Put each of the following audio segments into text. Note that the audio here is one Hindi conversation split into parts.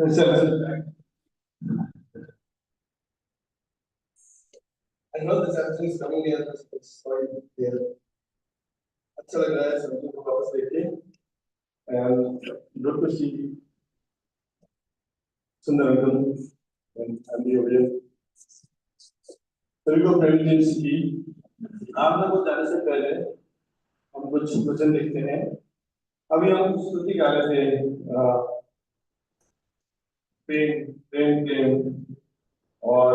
चल। I know this everything is coming here. It's quite here. अच्छा लग रहा है सभी को वापस देखे and good to see सुंदर uncle and family over here. सभी को प्रेम की आप लोगों को जाने से पहले हम कुछ वचन देखते हैं। अभी हम स्तुति गा रहे थे प्रेम प्रेम प्रेम और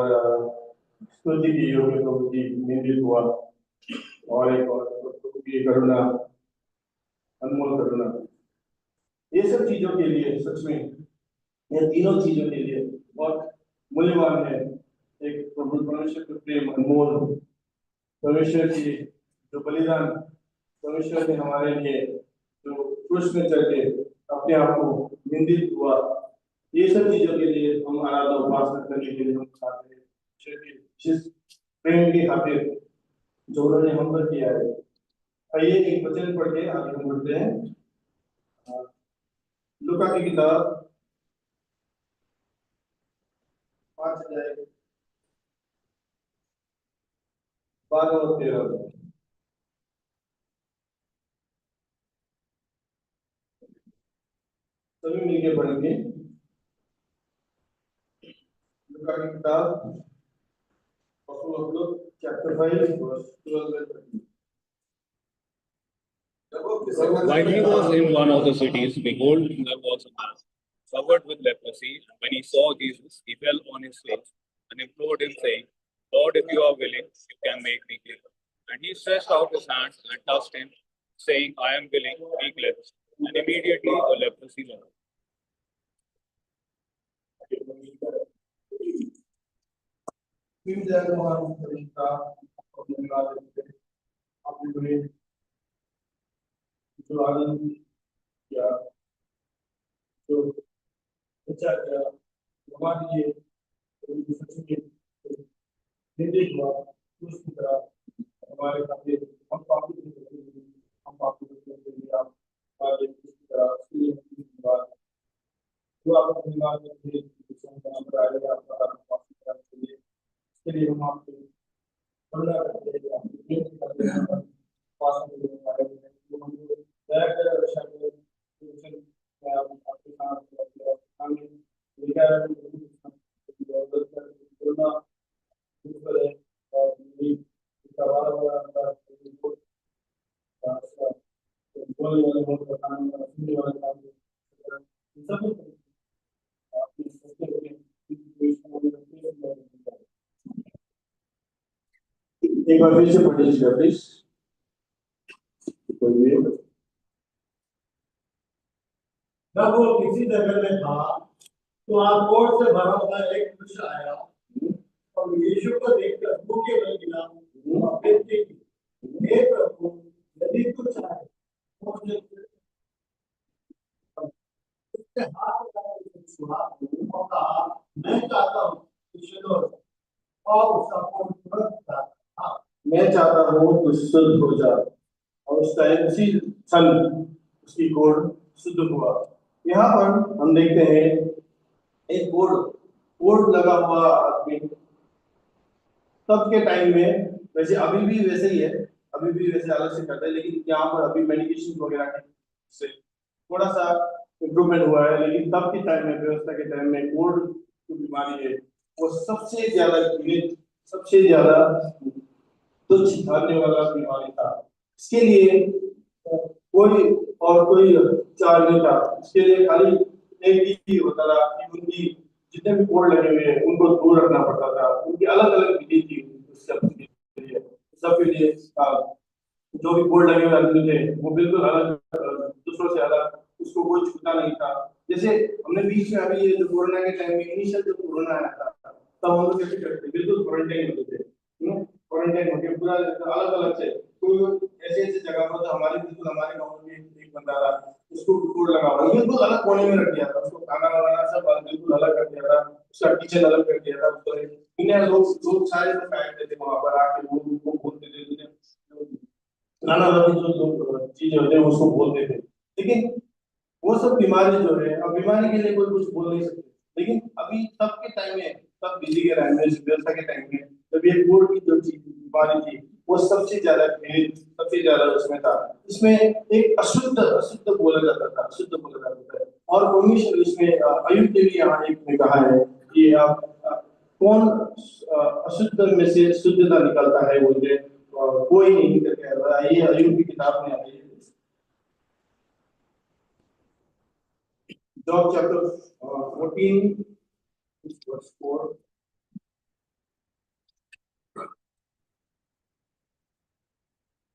स्तुति की योग्य प्रभु की निंदित हुआ और एक और प्रभु की करुणा अनमोल करुणा ये सब चीजों के लिए सच में ये तीनों चीजों के लिए बहुत मूल्यवान है। एक प्रभु परमेश्वर का प्रेम अनमोल परमेश्वर की जो बलिदान परमेश्वर ने हमारे लिए जो क्रूस में चढ़ के अपने आप को निंदित हुआ ये सब चीजों के लिए हम आराधना उपासना करने के लिए हम चाहते हैं जिस प्रेम की खातिर जो उन्होंने हम पर किया है। आइए एक वचन पढ़ के आगे हम बढ़ते हैं। लूका की किताब 5 अध्याय 12 और 13 सभी मिलके पढ़ेंगे। लूका की किताब chapter 5 verse 12 and 13। While he was in one of the cities, behold, there was a man covered with leprosy. When he saw Jesus, he fell on his face and implored him, saying, Lord, if you are willing, you can make me clean. And he stretched out his hands and touched him, saying, I am willing, be cleansed. And immediately the leprosy left. जो आनंद या जो अच्छा क्या हमारे लिए सच में निर्देश हुआ उसकी तरह हमारे खाते हम पापी के लिए आप आगे उसकी तरह उसकी बात जो आप अपनी बात में थे पर आएगा आपका पापी तरह के लिए इसके लिए हम आपको करुणा करते हैं पास में दया कर रक्षा कर आपके साथ हमें लेकर करुणा है और सवाल वाला बोलने वाले बहुत बताने वाला सुनने वाला काम सब आपकी सोचते एक बार फिर से पढ़िएगा प्लीज। जब वो किसी जगह में था तो आग से भरा हुआ एक पुरुष आया और यीशु को देखकर भूखे में गिरा और बेनती की, हे प्रभु, यदि तू चाहे तो मुझे उसके हाथ में छुआ और कहा, मैं चाहता हूँ कि शुद्ध हो जाए। और उसका खून तुरंत था। मैं चाहता हूँ कि शुद्ध हो जाए और उसका उसी क्षण उसकी कोढ़ शुद्ध हुआ। यहाँ पर हम देखते हैं एक बोर्ड लगा हुआ आदमी तब के टाइम में, वैसे अभी भी वैसे ही है, अभी भी वैसे अलग से करते हैं, लेकिन यहाँ पर अभी मेडिकेशन वगैरह से थोड़ा सा इम्प्रूवमेंट हुआ है। लेकिन तब के टाइम में व्यवस्था के टाइम में बोर्ड जो बीमारी है वो सबसे ज्यादा तुच्छ भागने वाला बीमारी था। इसके लिए कोई चार नहीं था। इसके लिए खाली एक ही होता था कि उनकी जितने भी कोड लगे हुए हैं उनको दूर रखना पड़ता था। उनकी अलग अलग विधि थी सबके लिए जो भी कोड लगे हुए आदमी थे वो बिल्कुल अलग, दूसरों से अलग, उसको कोई छूता नहीं था। जैसे हमने बीच में अभी ये जो कोरोना के टाइम में इनिशियल जो कोरोना आया था तब हम लोग कैसे करते बिल्कुल क्वारंटाइन होते थे, क्वारंटाइन होकर पूरा अलग अलग से कोई ऐसे जगह पर तो हमारे गांव में एक बंदा था, उसको कोड लगा हुआ बिल्कुल अलग कोने में रख दिया था, उसको खाना बनाना सब बिल्कुल अलग कर दिया था, उसका किचन अलग कर दिया था। उसको इन्हें लोग सारे लोग बैठते थे वहां पर आके वो बोलते थे नाना जो चीजें होते हैं उसको बोलते थे। लेकिन वो सब बीमारी जो है, अब बीमारी के लिए कोई कुछ बोल नहीं सकते, लेकिन अभी तब के टाइम में, तब बिजी के टाइम में, सुव्यवस्था के टाइम में, जब ये कोर्ट की जो चीज बीमारी थी वो सबसे ज्यादा भीड़, सबसे ज्यादा उसमें था। इसमें एक अशुद्ध अशुद्ध बोला जाता था, अशुद्ध बोला जाता था। और परमेश्वर इसमें अयुब ने भी यहाँ एक में कहा है कि आप कौन अशुद्ध में से शुद्धता निकलता है बोलते, कोई नहीं करके आइए अयुब की किताब में आइए, जॉब चैप्टर 14 verse 4।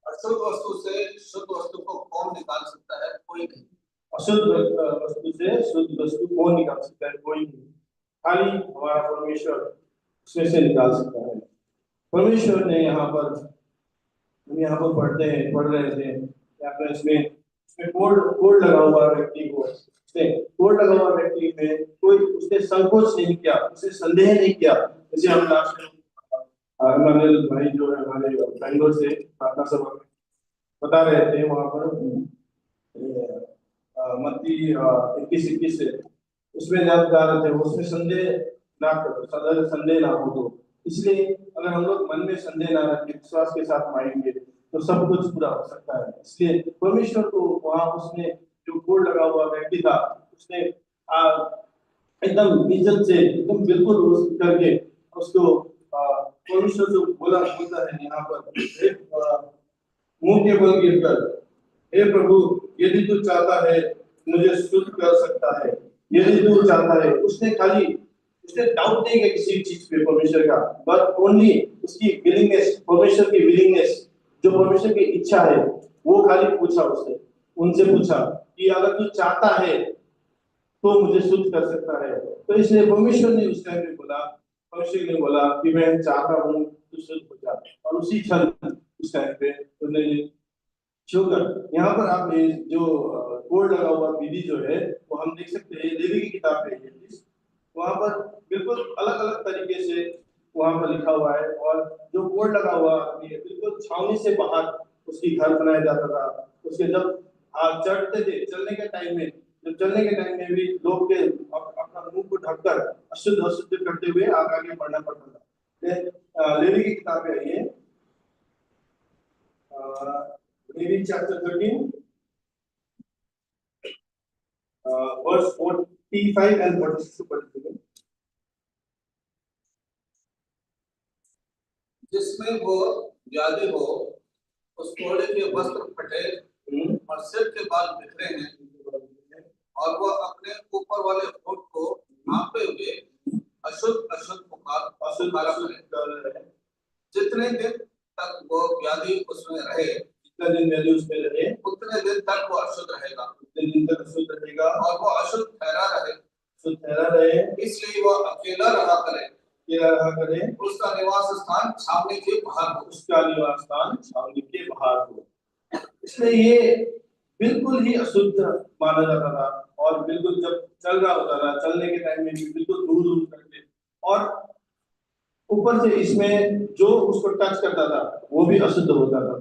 अशुद्ध वस्तु से शुद्ध वस्तु को कौन निकाल सकता है? कोई नहीं। अशुद्ध वस्तु से शुद्ध वस्तु कौन निकाल सकता है? कोई नहीं, खाली हमारा परमेश्वर उसमें से निकाल सकता है। परमेश्वर ने यहाँ पर, हम यहाँ पर पढ़ रहे थे यहाँ पर, इसमें कोड लगा हुआ व्यक्ति को, उसने कोड लगा हुआ व्यक्ति में कोई उसने संकोच नहीं किया, उसने संदेह नहीं किया। जैसे हम लास्ट इमानुएल भाई जो है हमारे बैंगलोर से प्रार्थना सभा में बता रहे थे, वहां पर मत्ती 21 से उसमें जब जा रहे थे, उसमें संदेह ना करो, संदेह ना हो। तो इसलिए अगर हम लोग मन में संदेह ना रखें, विश्वास के साथ मानेंगे तो सब कुछ पूरा हो सकता है। इसलिए परमेश्वर को वहां उसने जो कोड लगा हुआ व्यक्ति था, उसने एकदम इज्जत से एकदम बिल्कुल करके उसको परमेश्वर जो बोलता है यहाँ पर, मुंह के बल गिरकर, हे प्रभु यदि तू चाहता है मुझे शुद्ध कर सकता है, यदि तू चाहता है। उसने डाउट नहीं किया किसी चीज पे परमेश्वर का, बट ओनली उसकी विलिंगनेस, परमेश्वर की विलिंगनेस, जो परमेश्वर की इच्छा है वो खाली पूछा। उसने उनसे पूछा कि अगर तू चाहता है तो मुझे शुद्ध कर सकता है। तो इसलिए परमेश्वर ने उस टाइम पे बोला, परमेश्वर ने बोला कि मैं चाहता हूँ तू शुद्ध हो जा, और उसी क्षण उस टाइम पे उन्होंने छोकर। यहाँ पर आप जो कोड लगा हुआ विधि जो है वो हम देख सकते हैं, लेवी की किताब है ये, वहां पर बिल्कुल अलग अलग तरीके से वहां पर लिखा हुआ है। और जो कोड लगा हुआ बिल्कुल छावनी से बाहर उसकी घर बनाया जाता था। उसके जब चढ़ते थे, चलने के टाइम में, जब चलने के टाइम में भी लोग के अपना मुंह को ढककर अशुद्ध अशुद्ध करते हुए आगे बढ़ना पड़ता था। लेवी की किताब है ये, Leviticus chapter 13, verse 45 and 46। जिसमें वो व्याधि हो, उस कोड़े के वस्त्र फटे और सिर के बाल बिखरे हैं, और वह अपने ऊपर वाले होठ को नापे हुए अशुद्ध अशुद्ध पुकारा करे। जितने दिन तक वो व्याधि उसमें रहे, जितना दिन व्याधि उसमें रहे, उतने दिन तक वो अशुद्ध रहेगा, उतने दिन तक अशुद्ध रहेगा, और वो अशुद्ध ठहरा रहे। इसलिए वो अकेला रहा करे, उसका निवास स्थान छावनी के बाहर हो, उसका निवास स्थान छावनी के बाहर हो। इसलिए ये बिल्कुल ही अशुद्ध माना जाता था, और बिल्कुल जब चल रहा होता था, चलने के टाइम में भी बिल्कुल दूर दूर करके, और ऊपर से इसमें जो उसको टच करता था वो भी अशुद्ध होता था।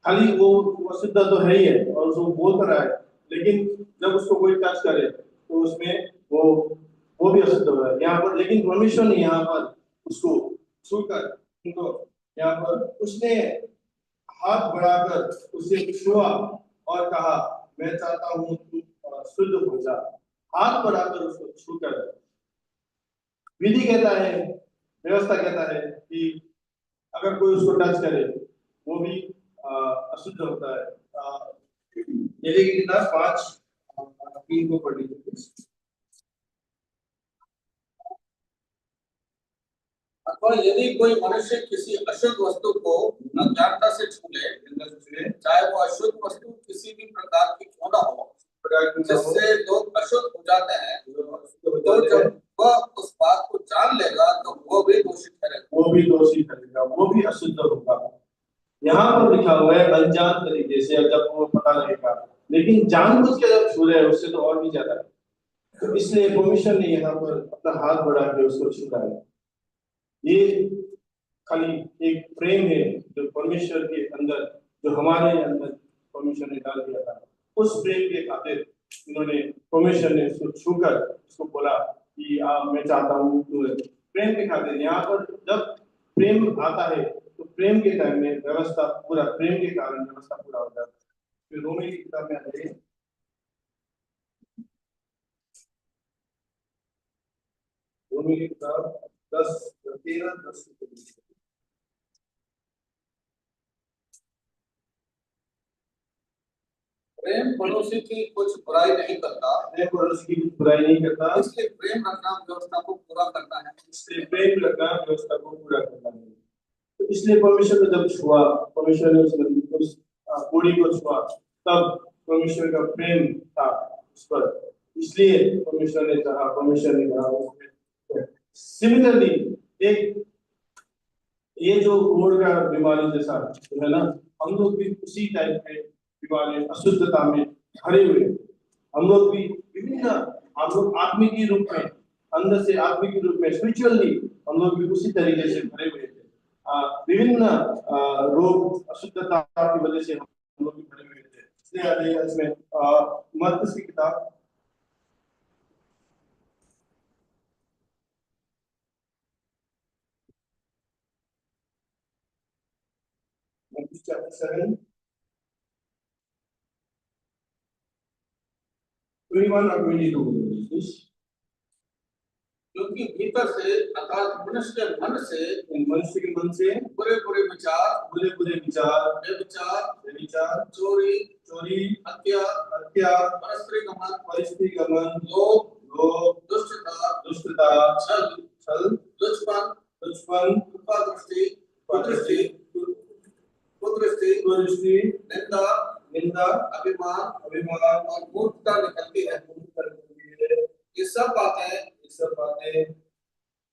खाली वो अशुद्ध तो है ही है और उसको बोल रहा है, लेकिन जब उसको कोई टच करे तो उसमें वो भी अशुद्ध हो रहा है यहाँ पर। लेकिन परमेश्वर ने यहाँ पर उसको छूकर उनको यहाँ पर उसने हाथ बढ़ाकर उसे छुआ और कहा, मैं चाहता हूँ तू शुद्ध हो जा। हाथ बढ़ाकर उसको छूकर, विधि कहता है, व्यवस्था कहता है कि अगर कोई उसको टच करे वो भी अशुद्ध होता है। यदि की किताब 5:3 को पढ़ लीजिए। अथवा यदि कोई मनुष्य किसी अशुद्ध वस्तु को अज्ञानता से छू ले, चाहे वो अशुद्ध वस्तु किसी भी प्रकार की क्यों न हो, जिससे लोग अशुद्ध हो जाते हैं, तो जब वह उस बात को जान लेगा तो वो भी दोषी ठहरेगा, वो भी अशुद्ध होगा। यहाँ पर लिखा हुआ है अनजान तरीके से, जब वो पता लगेगा, लेकिन जानबूझ के जब छू रहे हैं उससे तो और भी ज्यादा। तो इसलिए परमेश्वर ने यहाँ पर अपना हाथ बढ़ा के उसको छूता है। ये खाली एक प्रेम है जो परमेश्वर के अंदर, जो हमारे अंदर परमेश्वर ने डाल दिया था। उस प्रेम के खातिर उन्होंने, परमेश्वर ने उसको छूकर उसको बोला कि मैं चाहता हूँ तो प्रेम के खातिर यहाँ पर जब प्रेम आता है तो प्रेम के टाइम में व्यवस्था पूरा, प्रेम के कारण व्यवस्था पूरा हो जाता है। फिर रोमी की किताब में आते हैं, रोमी की किताब 10:13-10। प्रेम पड़ोसी की कुछ बुराई नहीं करता, प्रेम पड़ोसी की कुछ बुराई नहीं करता, इसलिए प्रेम रखना व्यवस्था को पूरा करता है। इसलिए प्रेम रखना व्यवस्था को पूरा करता है। तो इसलिए परमेश्वर ने जब छुआ, परमेश्वर ने उस कोड़ी को छुआ, तब परमेश्वर का प्रेम था उस पर, इसलिए परमेश्वर ने कहा, परमेश्वर ने कहा। सिमिलरली एक ये जो रोड का बीमारी जैसा जो है ना, हम लोग भी उसी टाइप के बीमारी, अशुद्धता में भरे हुए हैं। हम लोग भी विभिन्न, हम लोग आत्मिक रूप में, अंदर से आत्मिक रूप में, स्पिरिचुअली हम लोग भी उसी तरीके से भरे हुए थे। विभिन्न रोग, अशुद्धता की वजह से हम लोग भी भरे हुए थे। इसलिए आ जाइए इसमें मत्ती की किताब, मत्ती चैप्टर 7, 21 और 22। क्योंकि भीतर से अर्थात मनुष्य के मन से बुरे बुरे विचार, व्यभिचार, चोरी, हत्या, परस्त्री गमन, लोभ, दुष्टता, छल, लुचपन, कुदृष्टि, निंदा, अभिमान और मूर्खता निकलती है। ये सब बातें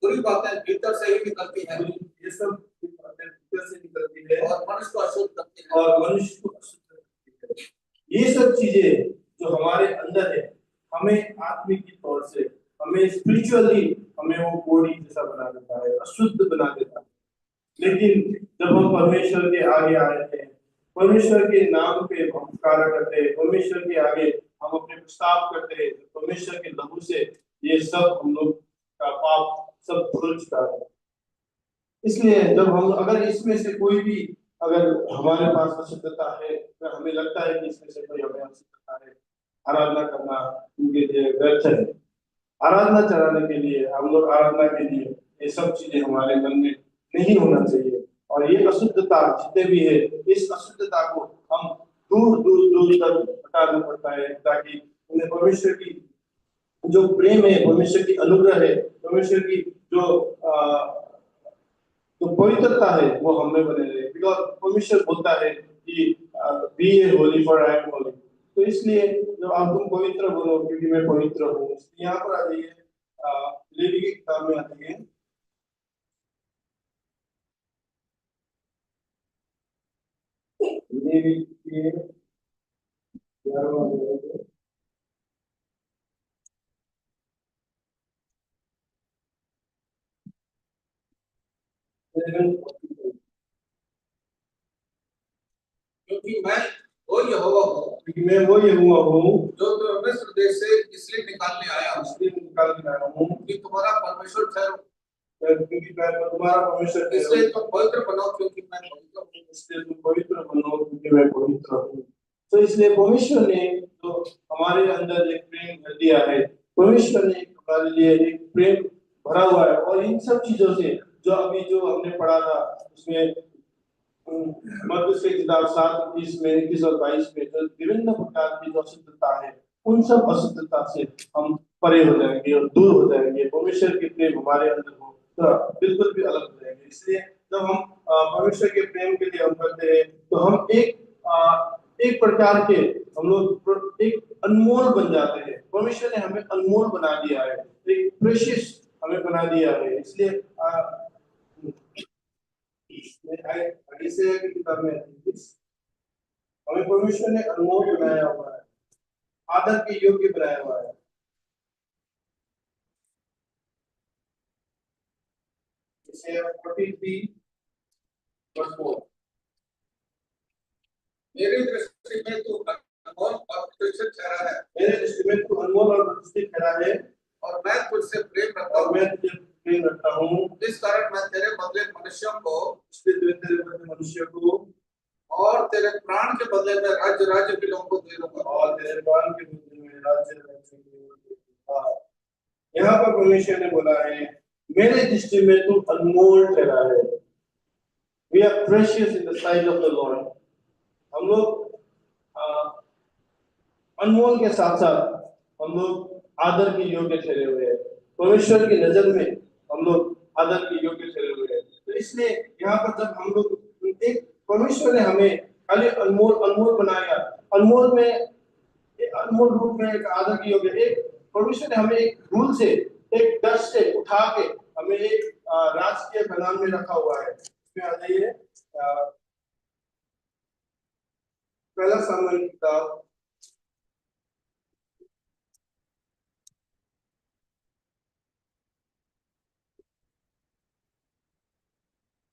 बुरी बातें भीतर से ही निकलती हैं। ये सब बातें भीतर से निकलती है और मनुष्य को अशुद्ध करती है। ये सब चीजें जो हमारे अंदर है, हमें आत्मिक तौर से, हमें स्पिरिचुअली, हमें वो कोड़ी जैसा बना देता है, अशुद्ध बना देता है। लेकिन जब हम परमेश्वर के आगे आए हैं, परमेश्वर के नाम पे हम कार्य करते हैं, परमेश्वर के आगे हम अपने प्रस्ताव करते हैं, परमेश्वर के लहू से ये सब हम लोग का पाप सब धुल चुका है। इसलिए जब हम, अगर इसमें से कोई भी, अगर हमारे पास अशुद्धता है, अगर हमें लगता है कि इसमें से कोई हमें अशुद्धता है, आराधना करना उनके लिए व्यर्थ है। आराधना चढ़ाने के लिए, हम लोग आराधना के लिए ये सब चीजें हमारे मन में नहीं होना चाहिए। और ये अशुद्धता जितने भी है, इस अशुद्धता को हम दूर दूर दूर तक हटाना पड़ता है, ताकि उन्हें परमेश्वर की जो प्रेम है, परमेश्वर की अनुग्रह है, परमेश्वर की जो तो पवित्रता है वो हमें बने रहे। बिकॉज परमेश्वर बोलता है कि be a holy for I am holy. तो इसलिए जब आप तुम पवित्र बनो क्योंकि मैं पवित्र हूँ। यहाँ पर आ जाइए, लेवी की किताब में आती है, लेवी के 11वां अध्याय, क्योंकि मैं वो यहोवा हूँ, जो तुम्हें मिस्र देश से इसलिए निकालने आया हूँ कि तुम्हारा परमेश्वर ठहरो। क्योंकि मैं तुम्हारा परमेश्वर, इसलिए तुम पवित्र बनो क्योंकि मैं पवित्र हूँ। इसलिए तुम पवित्र बनो क्योंकि मैं पवित्र हूँ। तो इसलिए परमेश्वर ने जो हमारे अंदर एक प्रेम भर दिया है, परमेश्वर ने हमारे लिए एक प्रेम भरा हुआ है। और इन सब चीजों से जो अभी जो हमने पढ़ा था उसमें मत्ती की किताब 7:20 में, 21 और 22 में, जो विभिन्न प्रकार की जो अशुद्धता है, उन सब अशुद्धता से हम परे हो जाएंगे और दूर हो जाएंगे। परमेश्वर के प्रेम हमारे अंदर हो तो बिल्कुल भी अलग हो जाएंगे। इसलिए जब हम परमेश्वर के प्रेम के लिए हम करते हैं तो हम एक प्रकार के, हम लोग एक अनमोल बन जाते हैं। परमेश्वर ने हमें अनमोल बना दिया है, एक प्रेशियस हमें बना दिया है। इसलिए की किताब में हमें परमेश्वर ने अनमोल बनाया हुआ है, आदर के योग्य बनाया हुआ है। इसे 43 वर्ष 4, मेरी दृष्टि में तू अनमोल और प्रतिष्ठित ठहरा है। मेरे दृष्टि में तू अनमोल और प्रतिष्ठित ठहरा है। और मैं तुझसे प्रेम रखता और हूँ, मैं तुझे प्रेम रखता हूँ, इस कारण मैं तेरे बदले मनुष्यों को इसलिए तेरे बदले मनुष्य को और तेरे प्राण के बदले में राज्य राज्य के लोगों को दे दूंगा। और तेरे प्राण के बदले में राज्य दूंगा। यहाँ पर परमेश्वर ने बोला है, मेरे दृष्टि में तू अनमोल ठहरा है। We are precious in the sight of the Lord. हम लोग अनमोल के साथ साथ हम लोग आदर के योग्य ठहरे हुए हैं। परमेश्वर की नजर में हम लोग आदर के योग्य ठहरे हुए हैं। तो इसलिए यहाँ पर जब हम लोग एक परमेश्वर ने हमें खाली अनमोल अनमोल बनाया, अनमोल में एक अनमोल रूप में एक आदर के योग्य, एक परमेश्वर ने हमें एक धूल से, एक डस्ट से उठा के हमें एक राजकीय बनाम में रखा हुआ है। इसमें आ जाइए पहला सामुएल की किताब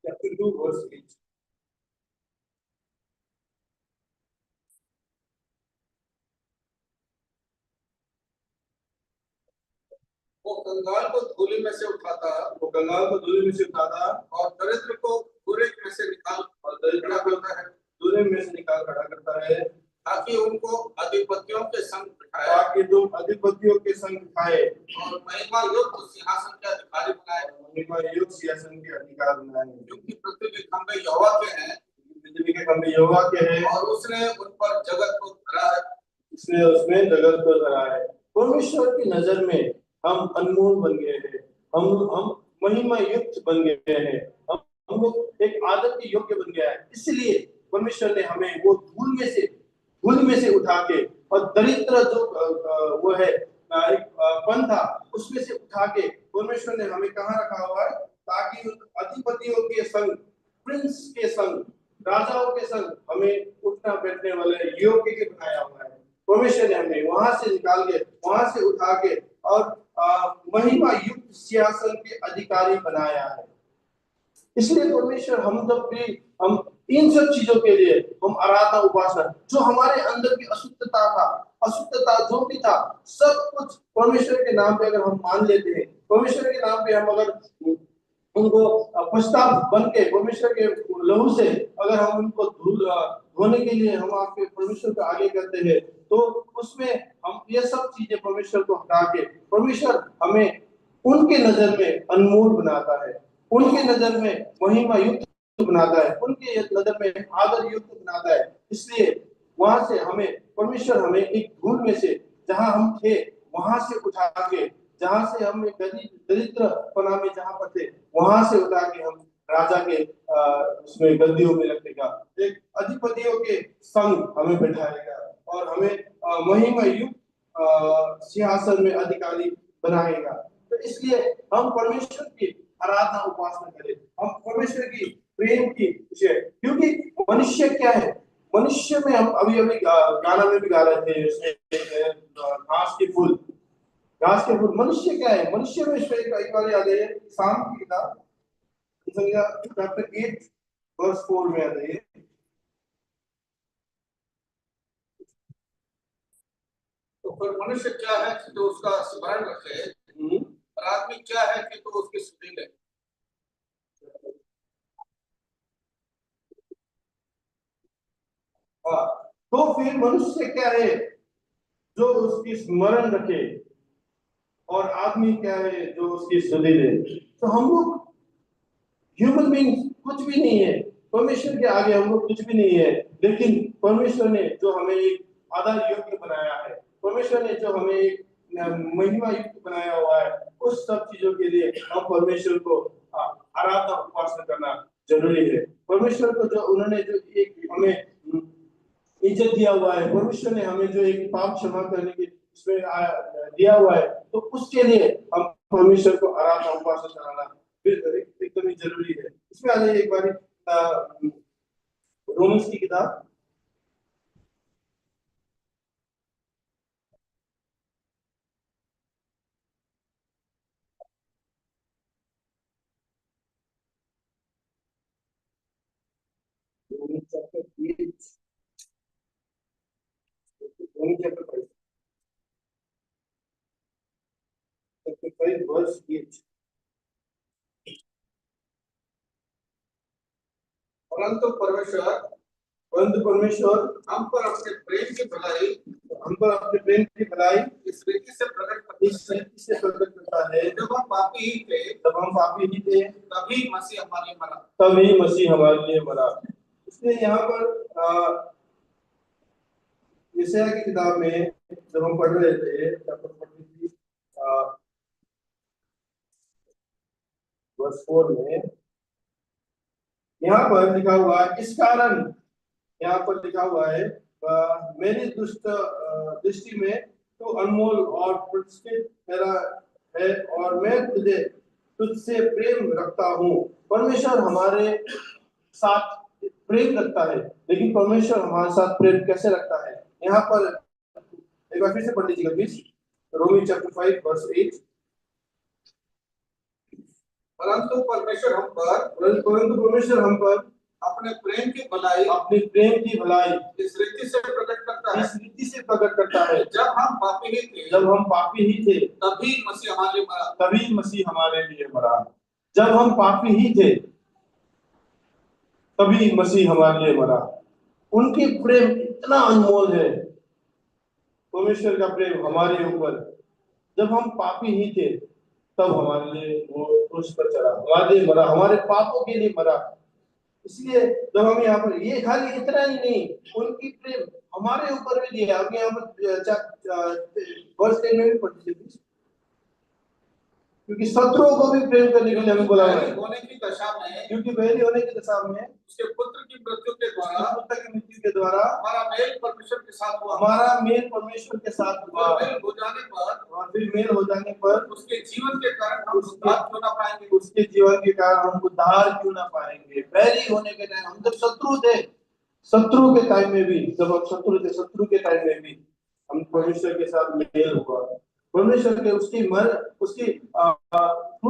chapter 2 verse 8। वो कंगाल को धूलि में से उठाता वो कंगाल को धूल में से उठाता और दरिद्र को बुरे में से निकाल और दरिद्र खड़ा को करता है, धूल में से निकाल खड़ा करता है, ताकि उनको अधिपतियों के संग बिठाए ताकि तुम अधिपतियों के संग खाए और महिमा युक्त सिंहासन के अधिकारी बनाए। महिमा युक्त सिंहासन के अधिकार बनाए। क्योंकि पृथ्वी के खंभे यहोवा के हैं, पृथ्वी के खंभे यहोवा के हैं और उसने उन पर जगत को धरा है। इसने उसमें जगत को धरा है। परमेश्वर की नजर में हम अनमोल बन गए हैं, हम महिमा युक्त बन गए हैं, हम लोग एक आदर के योग्य बन गया है। इसलिए परमेश्वर ने हमें वो धूल में से उठा के और दरिद्र जो वो है एक पन था उसमें से उठा के परमेश्वर ने हमें कहाँ रखा हुआ है, ताकि अधिपतियों के संग, प्रिंस के संग, राजाओं के संग हमें उठना बैठने वाले योग्य के बनाया हुआ है। परमेश्वर ने हमें वहां से निकाल के, वहां से उठा के और महिमा युक्त सिंहासन के अधिकारी बनाया है। इसलिए परमेश्वर हम जब भी हम इन सब चीजों के लिए हम आराधना उपासना, जो हमारे अंदर की अशुद्धता था, अशुद्धता जो भी था, सब कुछ परमेश्वर के नाम पे अगर हम मान लेते हैं, परमेश्वर के नाम पे हम अगर उनको पश्चाताप बन के परमेश्वर के लहू से अगर हम उनको धोने के लिए हम आपके परमेश्वर को आगे करते हैं, तो उसमें हम ये सब चीजें परमेश्वर को हटा के परमेश्वर हमें उनके नजर में अनमोल बनाता है, उनके नजर में महिमा युक्त बनाता है, उनके नजर में आदर युक्त बनाता है। इसलिए वहां से हमें परमेश्वर हमें एक धूल में से, जहां हम थे वहां से उठा के, जहां से हम एक दरिद्र पना में जहां पर थे वहां से उठा के हम राजा के उसमें गद्दियों में रखेगा, एक अधिपतियों के संग हमें बैठाएगा और हमें महिमा युक्त सिंहासन में अधिकारी बनाएगा। तो इसलिए हम परमेश्वर की आराधना उपासना करें, हम परमेश्वर की प्रेम की विषय, क्योंकि मनुष्य क्या है, मनुष्य में हम अभी अभी गाना में भी गा रहे थे घास के फूल, घास के फूल। मनुष्य क्या है, मनुष्य में एक बार याद है शाम की किताब चैप्टर 8 वर्स 4 में याद है, तो फिर मनुष्य क्या है कि तो उसका स्मरण रखे, और आदमी क्या है कि तो उसकी स्तुति ले। तो फिर मनुष्य क्या है जो उसकी स्मरण रखे, और आदमी क्या है जो उसकी स्तुति दे। तो हम लोग ह्यूमन बींग कुछ भी नहीं है, परमेश्वर के आगे हम लोग कुछ भी नहीं है, लेकिन परमेश्वर ने जो हमें एक आदर योग्य बनाया है, परमेश्वर ने जो हमें एक महिमा युक्त बनाया हुआ है, उस सब चीजों के लिए हम परमेश्वर को आराधना उपासना करना जरूरी है। परमेश्वर को जो उन्होंने जो एक हमें इज्जत दिया हुआ है, परमेश्वर ने हमें जो एक पाप क्षमा करने की उसमें दिया हुआ है, तो उसके लिए हम परमेश्वर को आराधना उपासना कराना एकदम ही जरूरी है। इसमें आ जाइए एक बार रोमन्स की किताब Romans chapter 8 Romans chapter 5 verse 8. परंतु परमेश्वर हम पर अपने प्रेम की भलाई हम पर अपने प्रेम की भलाई इस रीति से प्रकट करता इस रीति से प्रकट करता है, है, जब हम पापी ही थे जब हम पापी ही थे तभी मसीह हमारे लिए मरा। तभी मसीह हमारे लिए मरा। इसलिए यहाँ पर यशायाह की किताब में जब हम पढ़ रहे थे चैप्टर 43 वर्स 4 में यहाँ पर लिखा हुआ है, इस कारण यहाँ पर लिखा हुआ है मेरी दुष्ट दृष्टि में तो अनमोल और प्रतिष्ठित मेरा है और मैं तुझसे प्रेम रखता हूँ। परमेश्वर हमारे साथ प्रेम रखता है, लेकिन परमेश्वर हमारे साथ प्रेम कैसे रखता है? यहाँ पर एक बार फिर से पढ़ लीजिएगा प्लीज, रोमी चैप्टर 5 वर्स 8। परंतु परमेश्वर हम पर अपने प्रेम की भलाई अपनी प्रेम की भलाई इस रीति से प्रकट करता है, इस रीति से प्रकट करता है, जब हम पापी ही थे तभी मसीह हमारे लिए मरा। तभी मसीह हमारे लिए मरा। जब हम पापी ही थे तभी मसीह हमारे लिए मरा। उनकी प्रेम इतना अनमोल है, परमेश्वर का प्रेम हमारे ऊपर। जब हम पापी ही थे तब हमारे लिए वो क्रूस पर चढ़ा, हमारे लिए मरा, हमारे पापों के लिए मरा। इसलिए जब हम यहाँ पर ये खाली इतना ही नहीं, उनकी प्रेम हमारे ऊपर भी दिया। अब यहाँ पर वर्ष 10 में भी पढ़ लीजिए, क्योंकि शत्रुओं को भी प्रेम करने के लिए हमें बोला है। होने की दशा में क्योंकि वैरी होने की दशा में उसके पुत्र की मृत्यु के द्वारा हमारा मेल परमेश्वर के साथ हुआ। मेल हो जाने पर और फिर मेल हो जाने पर उसके जीवन के कारण हम उद्धार क्यों ना पाएंगे? उसके जीवन के कारण हम उद्धार क्यों ना पाएंगे? वैरी होने के टाइम हम जब शत्रु थे, शत्रु के टाइम में भी, जब हम शत्रु थे, शत्रु के टाइम में भी हम परमेश्वर के साथ मेल हुआ। परमेश्वर के उसकी क्रूस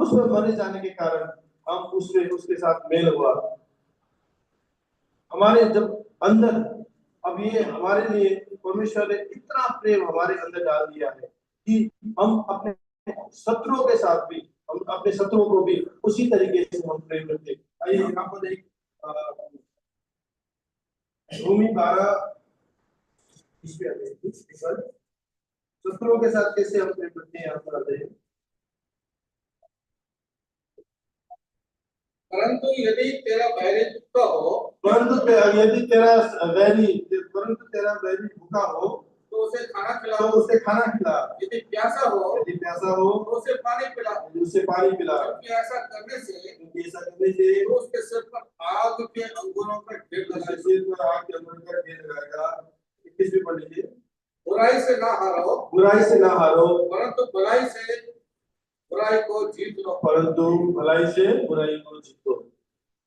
पर मरे जाने के कारण हम उसके साथ मेल हुआ। हमारे जब अंदर, अब ये हमारे लिए परमेश्वर ने इतना प्रेम हमारे अंदर डाल दिया है कि हम अपने शत्रुओं के साथ भी, हम अपने शत्रुओं को भी उसी तरीके से हम प्रेम करते। आइए यहाँ पर एक रोमी 12 इस पे आते हैं, शत्रुओं के साथ कैसे हम प्रेम करते हैं, यहाँ पर आते हैं। परंतु यदि तेरा बैरी भूखा हो परंतु तेरा बैरी भूखा हो तो उसे खाना खिला। यदि प्यासा हो तो उसे पानी पिला। क्योंकि ऐसा करने से तो उसके सिर पर आग के अंगूरों का ढेर लगाएगा। 21 पढ़ लीजिए। बुराई से ना हारो परंतु बुराई को जीत लो।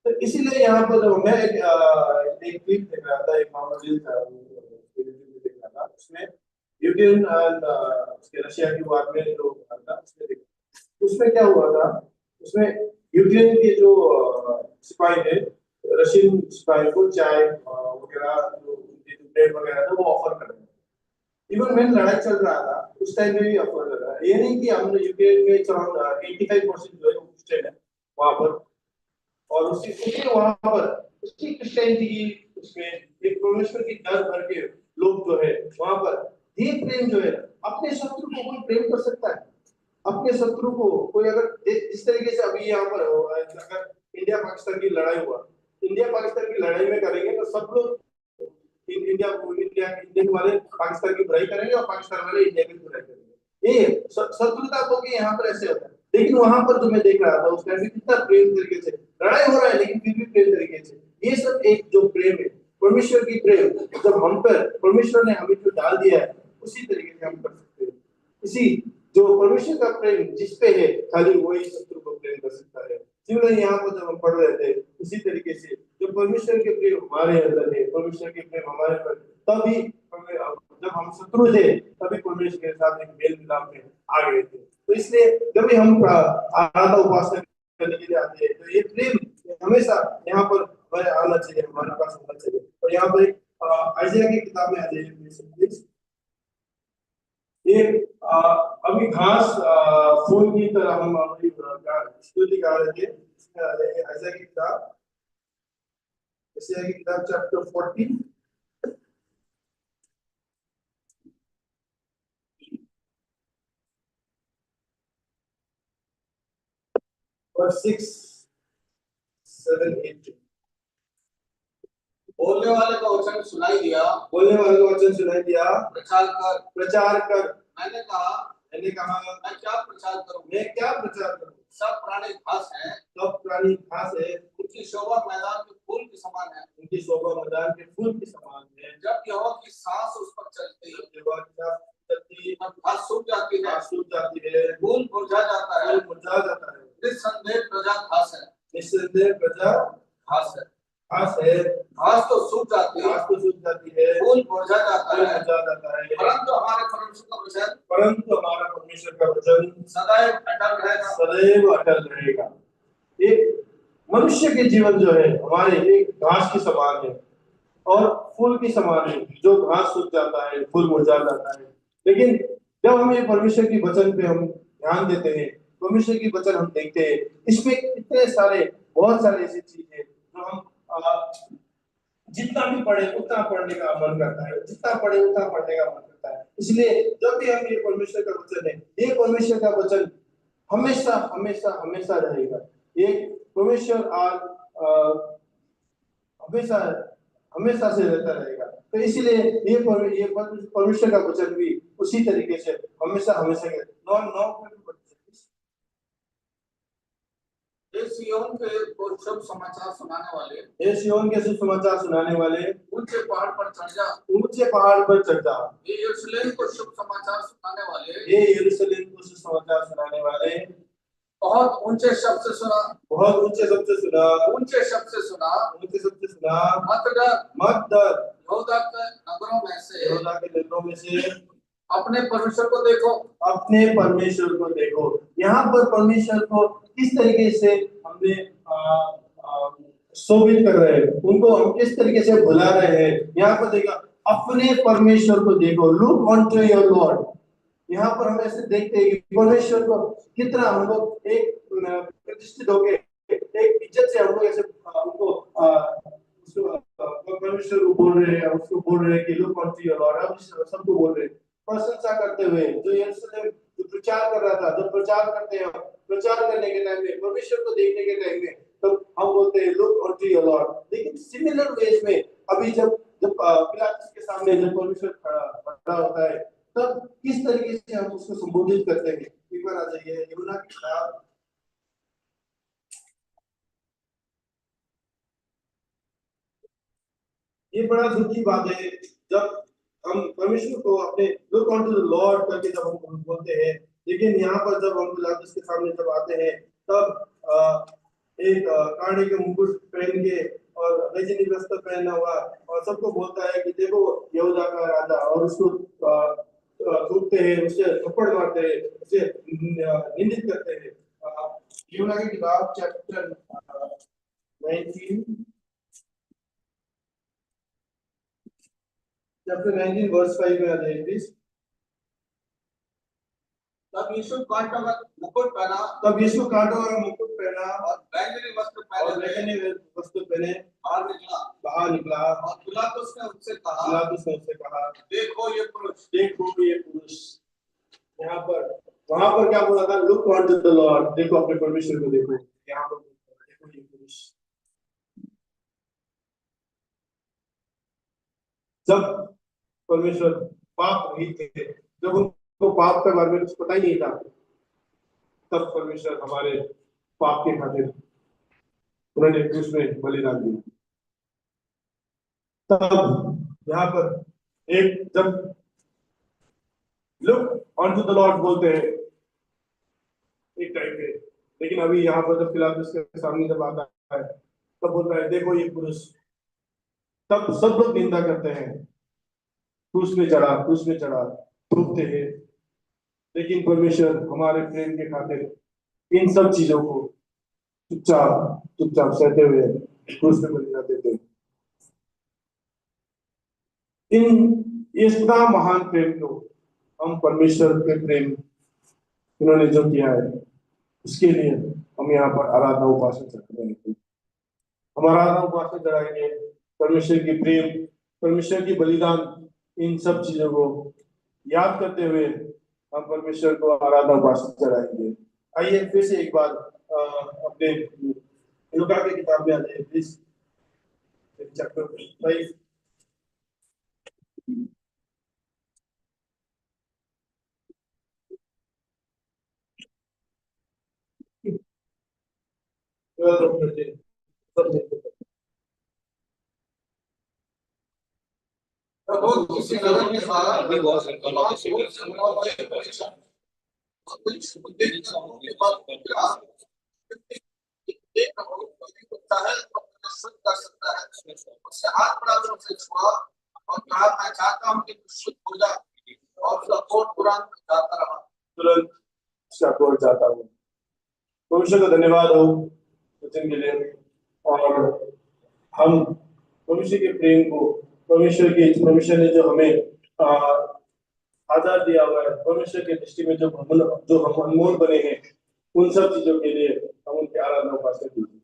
तो इसीलिए यहाँ पर जब मैं एक क्लिप देख रहा था, एक मामला देख रहा था, उसमें यूक्रेन और रशिया की वार में जो था, उसमें क्या हुआ था, उसमें यूक्रेन के जो सिपाही थे, रशियन सिपाही को चाय वगैरह जो ब्रेड वगैरह था वो ऑफर कर रहे थे। इवन में लड़ाई चल रहा था उस टाइम में भी ऑफर कर रहा है। ये नहीं कि हमने यूक्रेन में 85% जो है वो क्रिश्चियन है वहां पर, और उसी वहां पर उसकी क्रिश्चियनिटी की उसमें एक परमेश्वर की डर भर के लोग जो है वहां पर ये प्रेम जो है, अपने शत्रु को कोई प्रेम कर सकता है? अपने शत्रु को कोई अगर इस तरीके से अभी यहाँ पर अगर इंडिया पाकिस्तान की लड़ाई हुआ, इंडिया पाकिस्तान की लड़ाई में करेंगे तो सब लोग इंडियन वाले पाकिस्तान की बुराई करेंगे और पाकिस्तान वाले इंडिया की बुराई करेंगे। ये शत्रुता को भी यहाँ पर ऐसे होता है। लेकिन वहां पर जो मैं देख रहा था उस टाइम कितना प्रेम तरीके से लड़ाई हो रहा है, लेकिन फिर भी प्रेम तरीके से, ये सब एक जो प्रेम है परमेश्वर की प्रेम, जब हम पर परमेश्वर ने हमें जो डाल दिया है उसी तरीके से हम कर सकते हैं। इसी जो परमेश्वर का प्रेम जिस पे है खाली वही शत्रु को प्रेम कर सकता है। सिमिलरली यहाँ पर जब हम पढ़ रहे थे उसी तरीके से जो परमेश्वर के प्रेम हमारे अंदर है, परमेश्वर के प्रेम हमारे पर, तभी जब हम शत्रु थे तभी परमेश्वर के साथ एक मेल मिलाप में आ गए थे। तो इसलिए जब भी हम आराधना उपासना करने के लिए आते हैं तो ये प्रेम हमेशा यहाँ पर आना चाहिए, हमारे पास होना चाहिए। और यहाँ पर आइज़ाया की किताब में आ जाइए, ये अभी घास फूल की तरह हम अपनी स्तुति गा रहे थे। ऐसा की किताब, ऐसा की किताब चैप्टर 14 और 6, 7, 8। बोलने वाले का वचन सुनाई दिया, बोलने वाले का वचन सुनाई दिया, प्रचार कर। मैंने कहा मैं क्या प्रचार करूं? मैं क्या प्रचार करूं? सब प्राणी घास हैं, सब प्राणी घास है, उनकी शोभा मैदान के फूल के समान है। उनकी शोभा मैदान के फूल के समान है। जब यहोवा की सांस उस पर चलती है, यहोवा की सांस चलती, तब घास सूख जाती है, घास सूख जाती है, फूल मुरझा जाता है। फूल मुरझा जाता है। निस्संदेह प्रजा घास है, निस्संदेह प्रजा घास है। घास है, घास तो सूख जाती है, घास तो सूख जाती है, फूल मुरझा जाता फूल है, मुरझा जाता है, परंतु हमारे परमेश्वर का वचन सदैव अटल रहेगा। सदैव अटल रहेगा। एक मनुष्य के जीवन जो है हमारे एक घास के समान है और फूल के समान है, जो घास सूख जाता है, फूल मुरझा जाता है। लेकिन जब हम ये परमेश्वर की वचन पे हम ध्यान देते हैं, परमेश्वर की वचन हम देखते हैं, इसमें इतने सारे बहुत सारे ऐसी चीज है जो हम जितना भी पढ़े उतना पढ़ने का मन करता है, जितना पढ़े उतना पढ़ने का मन करता है। इसलिए जब भी हम ये परमेश्वर का वचन है, ये परमेश्वर का वचन हमेशा हमेशा हमेशा रहेगा। ये परमेश्वर हमेशा हमेशा से रहता रहेगा। तो इसलिए ये परमेश्वर का वचन भी उसी तरीके से हमेशा हमेशा के सिय्योन के शुभ समाचार सुनाने वाले, ये सिय्योन के शुभ समाचार सुनाने वाले ऊंचे पहाड़ पर चढ़ जा, ऊंचे पहाड़ पर चढ़ जा। ये यरूशलेम को शुभ समाचार सुनाने वाले, ये यरूशलेम को शुभ समाचार सुनाने वाले, बहुत ऊंचे शब्द से सुना, बहुत ऊंचे शब्द से सुना, ऊंचे शब्द से सुना, ऊंचे शब्द से सुना, मत डर, मत डर। यहूदा के नगरों में से, यहूदा के नगरों में से अपने परमेश्वर को देखो, अपने परमेश्वर को देखो। यहाँ पर परमेश्वर को किस तरीके से हमने शोभित कर रहे हैं, उनको हम किस तरीके से बुला रहे हैं। यहाँ पर देखो, अपने परमेश्वर को देखो, लुक ऑनटू योर लॉर्ड। यहाँ पर हम ऐसे देखते हैं कि परमेश्वर को कितना हम लोग एक प्रतिष्ठित होके एक इज्जत से हम लोग ऐसे उनको परमेश्वर को बोल रहे हैं, उसको बोल रहे हैं कि लुक ऑनटू योर लॉर्ड। हम सबको बोल रहे हैं प्रशंसा करते हुए, जो यरूशलेम जो प्रचार कर रहा था, जब प्रचार करते हैं, प्रचार करने के टाइम में, परमेश्वर को देखने के टाइम में, तो हम बोलते हैं लुक ऑनटू योर लॉर्ड। लेकिन सिमिलर वेज में अभी जब पिलातुस के सामने जब परमेश्वर खड़ा होता है, तब किस तरीके से हम उसको संबोधित करते हैं। एक बार आ जाइए यूहन्ना की किताब, ये बड़ा दुख की बात है जब हम परमेश्वर को अपने लुक ऑनटू द लॉर्ड करके जब हम बोलते हैं, लेकिन यहाँ पर जब हम पिलातुस के सामने जब आते हैं, तब एक कांटे के मुकुट पहन के और रजनी वस्त्र पहना हुआ और सबको बोलता है कि देखो यहूदा का राजा, और उसको थूकते हैं, उसे थप्पड़ मारते हैं, उसे निंदित करते हैं। यूहन्ना की किताब चैप्टर 19 चैप्टर 19 वर्स 5 में आ जाइए प्लीज। तब यीशु कांटों का मुकुट पहना, तब यीशु कांटों का मुकुट पहना और बैंगनी वस्त्र पहने बाहर निकला। और पिलातुस ने उससे कहा, देखो ये पुरुष। यहाँ पर वहां पर क्या बोला था? लुक ऑनटू द लॉर्ड, देखो अपने परमेश्वर को देखो। यहाँ पर देखो ये पुरुष। जब परमेश्वर पाप रहित थे, जब उनको पाप के बारे में कुछ पता ही नहीं था, तब परमेश्वर हमारे पाप के खातिर उन्होंने क्रूस में बलिदान दिया। तब यहाँ पर एक जब लुक ऑनटू द लॉर्ड बोलते हैं एक टाइम पे, लेकिन अभी यहाँ पर जब पिलातुस के सामने जब आता है, तब बोलता है देखो ये पुरुष। तब सब लोग निंदा करते हैं, क्रूस में चढ़ा थूकते हैं। लेकिन परमेश्वर हमारे प्रेम के खातिर इन सब चीजों को चुपचाप सहते हुए क्रूस में बलिदान देते हैं। इन इस महान प्रेम को हम परमेश्वर के प्रेम इन्होंने जो किया है उसके लिए हम यहाँ पर आराधना उपासना चढ़ाएंगे। हम आराधना उपासना चढ़ाएंगे, परमेश्वर की प्रेम, परमेश्वर की बलिदान, इन सब चीजों को याद करते हुए हम परमेश्वर को आराधना उपासना चढ़ाएंगे। आइए फिर से एक बार अपने लूका की किताब में आ जाइए प्लीज, चैप्टर 5। प्रभु किसी नगर के बाहर He was in one of the cities. कर सकता है, उससे हाथ बढ़ाकर उसे छुआ और कहा मैं चाहता हूँ कि तू शुद्ध हो जा, और उसका कोट पुराण जाता रहा, तुरंत उसका कोट जाता हूँ। परमेश्वर का धन्यवाद हो वचन के लिए, और हम परमेश्वर के प्रेम को, परमेश्वर ने जो हमें आधार दिया हुआ है, परमेश्वर के दृष्टि में जो हम अनमोल बने हैं, उन सब चीजों के लिए हम उनकी आराधना उपासना कीजिए।